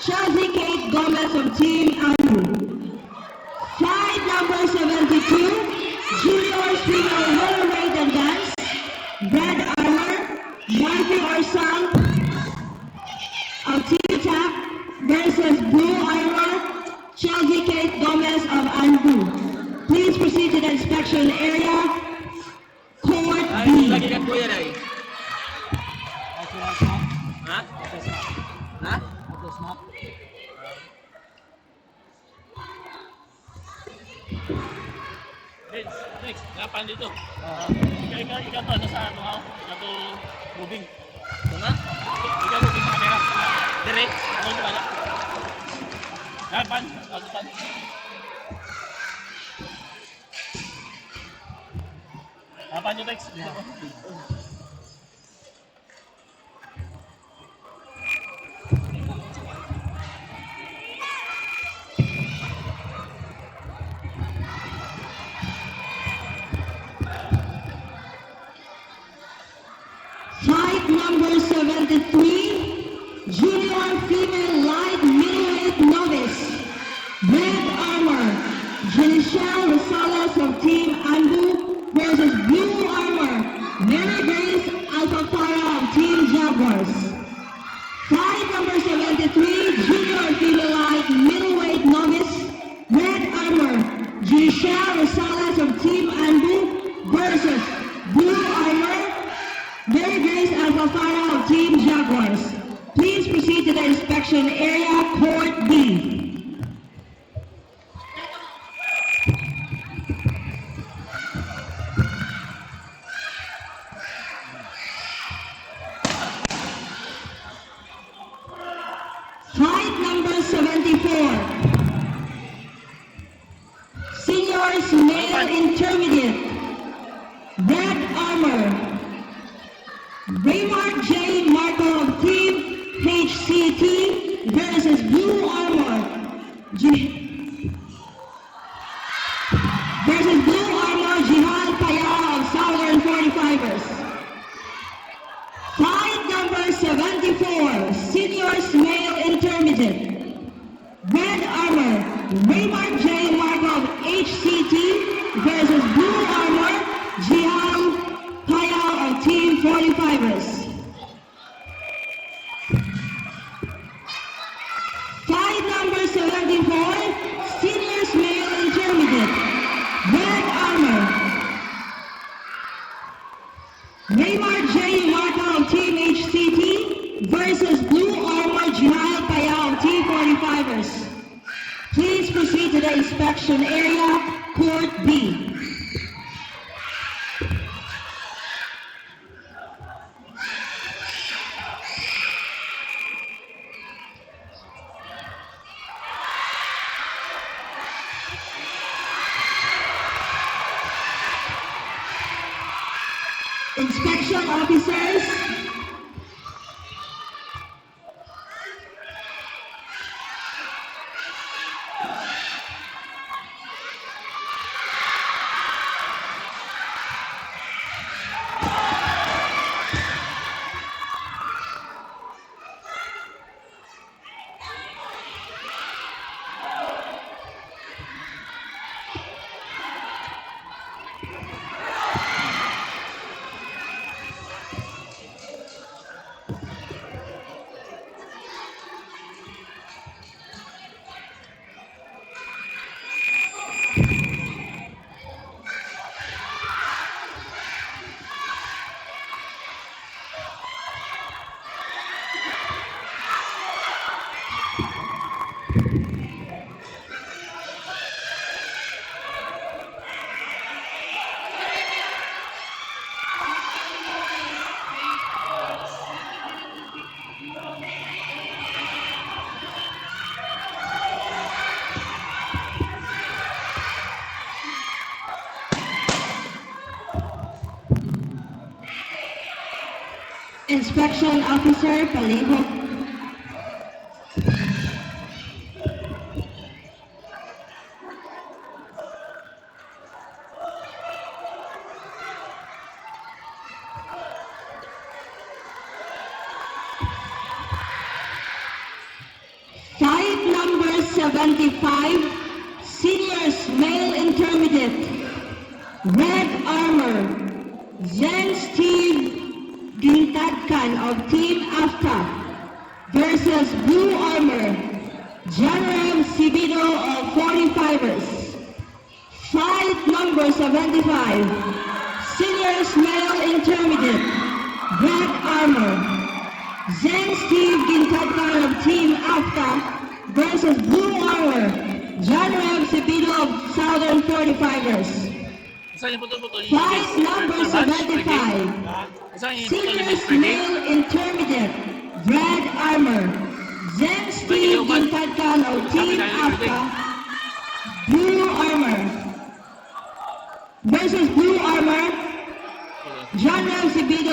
Chelsea Kate Gomez of Team Andrew. Flight number 72, Junior Female Middleweight Advance, Red Armor, Marky Orsang of Team Tap versus Blue Armor, Chelsea Kate Gomez of Andrew. Please proceed to the inspection area. Court B. Lagi kan kuya na eh. Ha? Ha? Next, lapan dito. Ikaw to, nasa ano ako? Ikaw to moving. Ito na? Ikaw moving sa camera. Direct. Ako yung wala. Lapan. Lapan. Lapan yung text. Fight number 73, Junior Female Light Middleweight Novice, Red Armor, Jenishelle Rosales of Team Andrew versus Blue Armor, Mary Grace Alcantara of Team Jaguars. Fight number 73, Junior Female Light Middleweight Novice, Red Armor, Jenishelle Rosales of Team Andrew versus Blue Armor, Mary Grace Alcantara of Team Jaguars. Please proceed to the inspection area, Court B. Fight number 74. Seniors Male Intermediate. Red Armor. Raymond J. Marco of Team HCT versus Blue Armor versus Blue Armor Jihad Payao of Southern 45ers. Fight number 74, Seniors Male Intermediate. Red Armor, Raymond J. Marco of HCT versus Blue Armor Jihad Payao of Team 45ers. Fight number 74, Seniors Male Intermediate. Red Armor. Raymond J. Marco of Team HCT versus Blue Armor Jihad Payao of Team 45ers. Please proceed to the inspection area, Court B. Inspection officers, Inspection Officer Palibot. 75, Seniors Male Intermediate. Red Armor, Zen Steve Gintadkan of Team AFTA versus Blue Armor, Janram Sibido of 45ers. Fight number 75, Seniors Male Intermediate. Red Armor, Zen Steve Gintadkan of Team AFTA versus Blue Armor, Janram Sibido of Southern 45ers. Saan yung putol-putol? Fight number 75, Saan yung putol Seniors Male Intermediate. Red Armor, Zen Steve Gintadkan of Team AFTA, Blue Armor versus Blue Armor, Janram Sibido